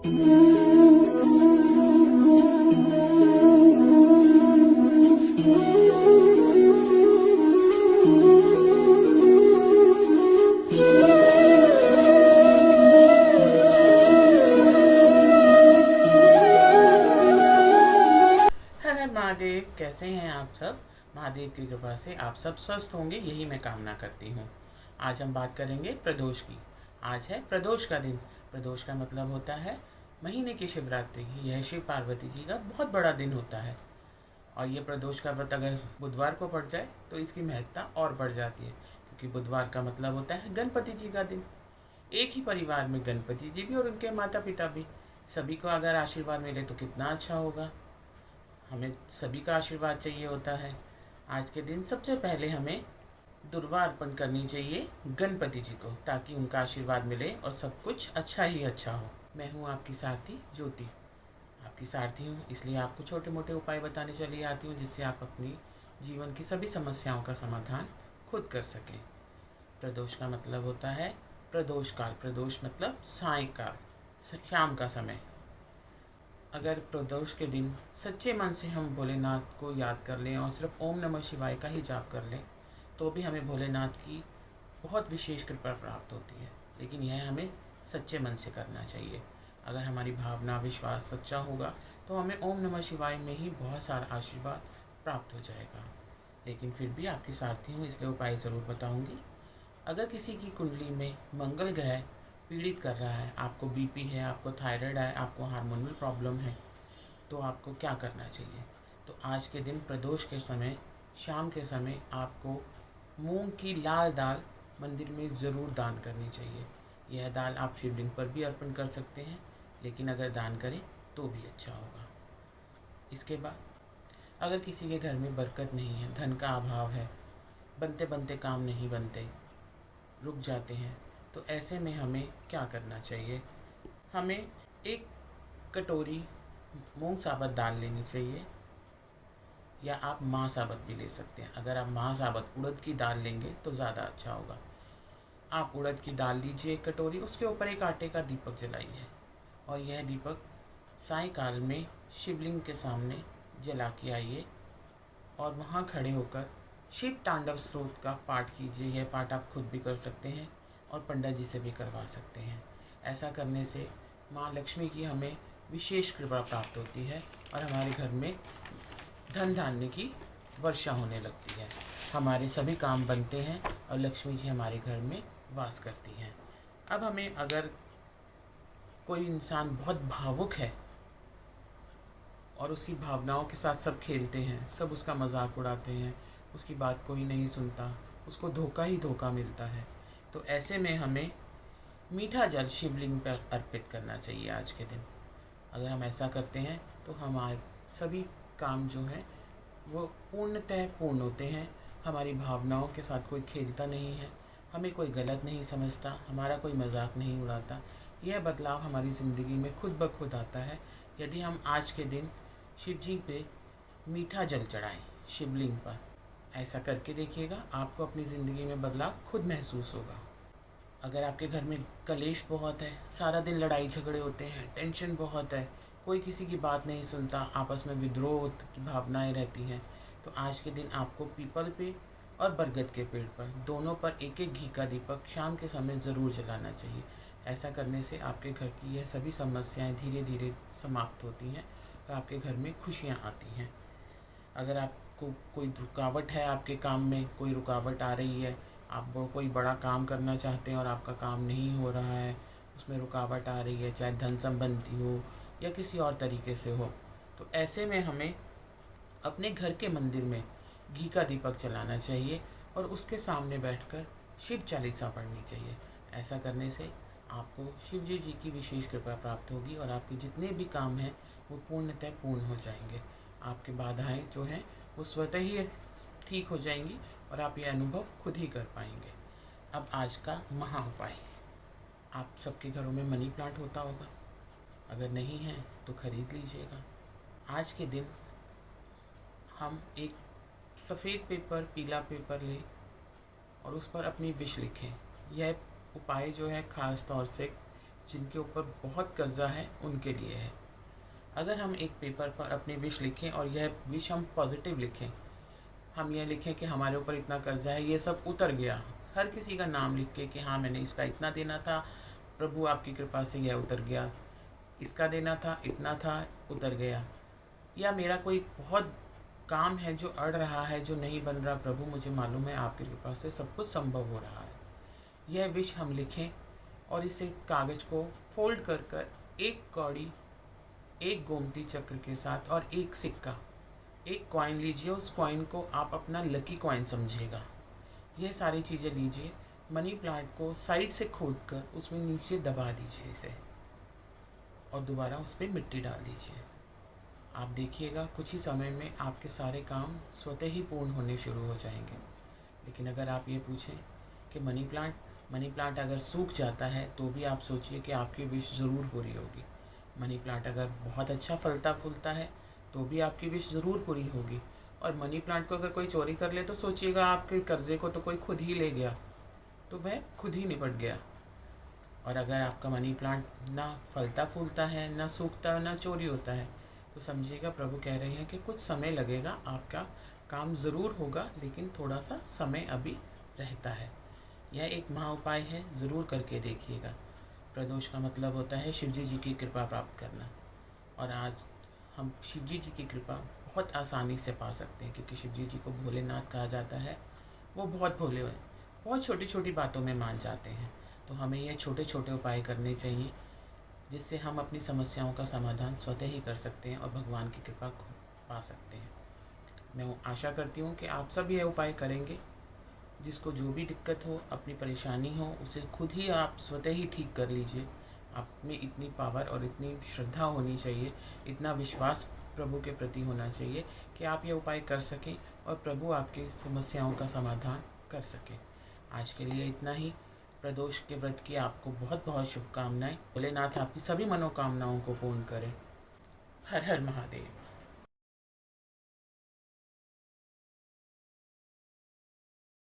महादेव, कैसे हैं आप सब। महादेव की कृपा से आप सब स्वस्थ होंगे, यही मैं कामना करती हूँ। आज हम बात करेंगे प्रदोष की। आज है प्रदोष का दिन। प्रदोष का मतलब होता है महीने की शिवरात्रि। यह शिव पार्वती जी का बहुत बड़ा दिन होता है और ये प्रदोष का व्रत अगर बुधवार को पड़ जाए तो इसकी महत्ता और बढ़ जाती है, क्योंकि बुधवार का मतलब होता है गणपति जी का दिन। एक ही परिवार में गणपति जी भी और उनके माता पिता भी, सभी को अगर आशीर्वाद मिले तो कितना अच्छा होगा। हमें सभी का आशीर्वाद चाहिए होता है। आज के दिन सबसे पहले हमें दुर्वा अर्पण करनी चाहिए गणपति जी को, ताकि उनका आशीर्वाद मिले और सब कुछ अच्छा ही अच्छा हो। मैं हूँ आपकी सारथी ज्योति, आपकी सारथी हूँ, इसलिए आपको छोटे मोटे उपाय बताने चली आती हूँ, जिससे आप अपनी जीवन की सभी समस्याओं का समाधान खुद कर सकें। प्रदोष का मतलब होता है प्रदोष काल। प्रदोष मतलब सायंकाल, शाम का समय। अगर प्रदोष के दिन सच्चे मन से हम भोलेनाथ को याद कर लें और सिर्फ ओम नमः शिवाय का ही जाप कर लें, तो भी हमें भोलेनाथ की बहुत विशेष कृपा प्राप्त होती है। लेकिन यह हमें सच्चे मन से करना चाहिए। अगर हमारी भावना विश्वास सच्चा होगा तो हमें ओम नमः शिवाय में ही बहुत सारा आशीर्वाद प्राप्त हो जाएगा। लेकिन फिर भी आपकी सारथी हूँ, इसलिए उपाय ज़रूर बताऊँगी। अगर किसी की कुंडली में मंगल ग्रह पीड़ित कर रहा है, आपको बीपी है, आपको थायराइड है, आपको हार्मोनल प्रॉब्लम है, तो आपको क्या करना चाहिए। तो आज के दिन प्रदोष के समय, शाम के समय आपको मूंग की लाल दाल मंदिर में ज़रूर दान करनी चाहिए। यह दाल आप शिवलिंग पर भी अर्पण कर सकते हैं, लेकिन अगर दान करें तो भी अच्छा होगा। इसके बाद अगर किसी के घर में बरकत नहीं है, धन का अभाव है, बनते बनते काम नहीं बनते, रुक जाते हैं, तो ऐसे में हमें क्या करना चाहिए। हमें एक कटोरी मूंग साबत दाल लेनी चाहिए, या आप माँ साबत भी ले सकते हैं। अगर आप माँ साबत उड़द की दाल लेंगे तो ज़्यादा अच्छा होगा। आप उड़द की दाल लीजिए एक कटोरी, उसके ऊपर एक आटे का दीपक जलाइए और यह दीपक सायंकाल में शिवलिंग के सामने जला के आइए और वहाँ खड़े होकर शिव तांडव स्रोत का पाठ कीजिए। यह पाठ आप खुद भी कर सकते हैं और पंडित जी से भी करवा सकते हैं। ऐसा करने से माँ लक्ष्मी की हमें विशेष कृपा प्राप्त होती है और हमारे घर में धन धान्य की वर्षा होने लगती है। हमारे सभी काम बनते हैं और लक्ष्मी जी हमारे घर में वास करती हैं। अब हमें, अगर कोई इंसान बहुत भावुक है और उसकी भावनाओं के साथ सब खेलते हैं, सब उसका मजाक उड़ाते हैं, उसकी बात कोई नहीं सुनता, उसको धोखा ही धोखा मिलता है, तो ऐसे में हमें मीठा जल शिवलिंग पर अर्पित करना चाहिए आज के दिन। अगर हम ऐसा करते हैं तो हमारे सभी काम जो हैं वो पूर्णतः पूर्ण होते हैं। हमारी भावनाओं के साथ कोई खेलता नहीं है, हमें कोई गलत नहीं समझता, हमारा कोई मजाक नहीं उड़ाता। यह बदलाव हमारी ज़िंदगी में खुद ब खुद आता है यदि हम आज के दिन शिव जी पे मीठा जल चढ़ाएं शिवलिंग पर। ऐसा करके देखिएगा, आपको अपनी ज़िंदगी में बदलाव खुद महसूस होगा। अगर आपके घर में कलेश बहुत है, सारा दिन लड़ाई झगड़े होते हैं, टेंशन बहुत है, कोई किसी की बात नहीं सुनता, आपस में विद्रोह की भावनाएं रहती हैं, तो आज के दिन आपको पीपल पे और बरगद के पेड़ पर, दोनों पर एक एक घी का दीपक शाम के समय ज़रूर जलाना चाहिए। ऐसा करने से आपके घर की यह सभी समस्याएं धीरे धीरे समाप्त होती हैं और आपके घर में खुशियाँ आती हैं। अगर आपको कोई रुकावट है, आपके काम में कोई रुकावट आ रही है, आप कोई बड़ा काम करना चाहते हैं और आपका काम नहीं हो रहा है, उसमें रुकावट आ रही है, चाहे धन संबंधी हो या किसी और तरीके से हो, तो ऐसे में हमें अपने घर के मंदिर में घी का दीपक जलाना चाहिए और उसके सामने बैठकर शिव चालीसा पढ़नी चाहिए। ऐसा करने से आपको शिव जी की विशेष कृपा प्राप्त होगी और आपके जितने भी काम हैं वो पूर्णतः पूर्ण हो जाएंगे। आपकी बाधाएं जो हैं वो स्वतः ही ठीक हो जाएंगी और आप ये अनुभव खुद ही कर पाएंगे। अब आज का महा उपाय। आप सबके घरों में मनी प्लांट होता होगा, अगर नहीं है तो खरीद लीजिएगा। आज के दिन हम एक सफ़ेद पेपर, पीला पेपर लें और उस पर अपनी विश लिखें। यह उपाय जो है ख़ास तौर से जिनके ऊपर बहुत कर्जा है उनके लिए है। अगर हम एक पेपर पर अपनी विश लिखें और यह विश हम पॉजिटिव लिखें, हम यह लिखें कि हमारे ऊपर इतना कर्जा है, ये सब उतर गया, हर किसी का नाम लिख के कि हाँ मैंने इसका इतना देना था, प्रभु आपकी कृपा से यह उतर गया, इसका देना था, इतना था, उतर गया, या मेरा कोई बहुत काम है जो अड़ रहा है, जो नहीं बन रहा, प्रभु मुझे मालूम है आपकी कृपा से सब कुछ संभव हो रहा है। यह विश हम लिखें और इसे कागज़ को फोल्ड कर कर एक कौड़ी, एक गोमती चक्र के साथ और एक सिक्का, एक कॉइन लीजिए। उस कॉइन को आप अपना लकी कॉइन समझिएगा। यह सारी चीज़ें लीजिए, मनी प्लांट को साइड से खोद कर उसमें नीचे दबा दीजिए इसे, और दोबारा उस पर मिट्टी डाल दीजिए। आप देखिएगा कुछ ही समय में आपके सारे काम स्वतः ही पूर्ण होने शुरू हो जाएंगे। लेकिन अगर आप ये पूछें कि मनी प्लांट अगर सूख जाता है तो भी आप सोचिए कि आपकी विश ज़रूर पूरी होगी। मनी प्लांट अगर बहुत अच्छा फलता फूलता है तो भी आपकी विश ज़रूर पूरी होगी। और मनी प्लांट को अगर कोई चोरी कर ले तो सोचिएगा आपके कर्जे को तो कोई खुद ही ले गया, तो वह खुद ही निपट गया। और अगर आपका मनी प्लांट ना फलता फूलता है, ना सूखता है, ना चोरी होता है, तो समझिएगा प्रभु कह रहे हैं कि कुछ समय लगेगा, आपका काम ज़रूर होगा, लेकिन थोड़ा सा समय अभी रहता है। यह एक महा उपाय है, ज़रूर करके देखिएगा। प्रदोष का मतलब होता है शिवजी जी की कृपा प्राप्त करना, और आज हम शिवजी जी की कृपा बहुत आसानी से पा सकते हैं, क्योंकि शिवजी जी को भोलेनाथ कहा जाता है। वो बहुत भोले हैं, बहुत छोटी छोटी बातों में मान जाते हैं। तो हमें ये छोटे छोटे उपाय करने चाहिए, जिससे हम अपनी समस्याओं का समाधान स्वतः ही कर सकते हैं और भगवान की कृपा को पा सकते हैं। मैं आशा करती हूँ कि आप सब ये उपाय करेंगे। जिसको जो भी दिक्कत हो, अपनी परेशानी हो, उसे खुद ही आप स्वतः ही ठीक कर लीजिए। आप में इतनी पावर और इतनी श्रद्धा होनी चाहिए, इतना विश्वास प्रभु के प्रति होना चाहिए कि आप ये उपाय कर सकें और प्रभु आपकी समस्याओं का समाधान कर सकें। आज के लिए इतना ही। प्रदोष के व्रत की आपको बहुत बहुत शुभकामनाएं। भोलेनाथ आपकी सभी मनोकामनाओं को पूर्ण करें। हर हर महादेव।